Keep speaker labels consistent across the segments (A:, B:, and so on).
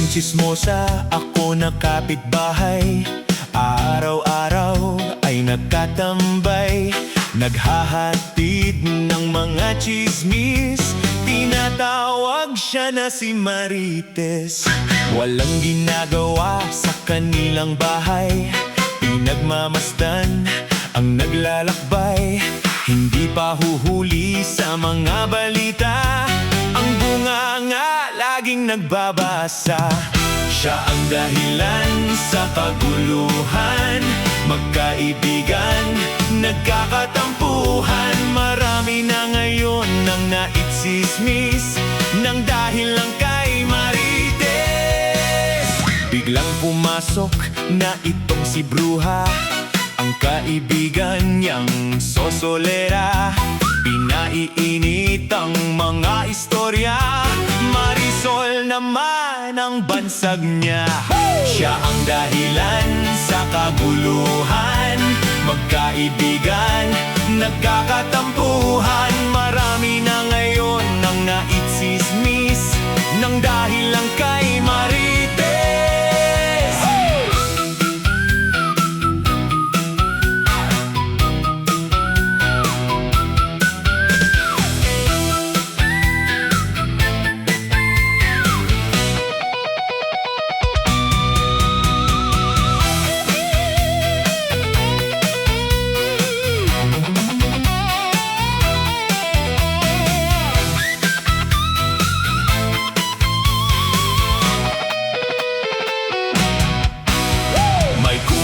A: Tsismosa, ako na kapitbahay. Araw-araw ay nagkatambay, naghahatid ng mga tsismis. Tinatawag siya na si Marites. Walang ginagawa sa kanilang bahay, pinagmamasdan ang naglalakbay. Hindi pa huhuli sa mga balita, ang bunganga laging nagbabasa. Siya ang dahilan sa kaguluhan, magkaibigan, nagkakatampuhan. Marami na ngayon nang naitsismis, nang dahil lang kay Marites. Biglang pumasok na itong si Bruja, ang kaibigan niyang sosolera. Pinaiinit ang mga istorya, Marisol naman ang bansag niya. Siya ang dahilan sa kaguluhan, magkaibigan, nagkakatampuhan. Marami na ngayon nang naitsismis, nang dahil lang kay Marites.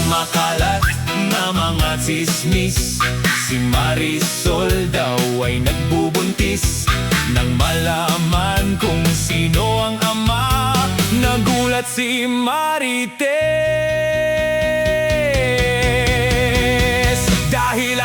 A: Makalat na mga tsismis, si Marisol daw ay nagbubuntis. Nang malaman kung sino ang ama, nagulat si Marites. Dahil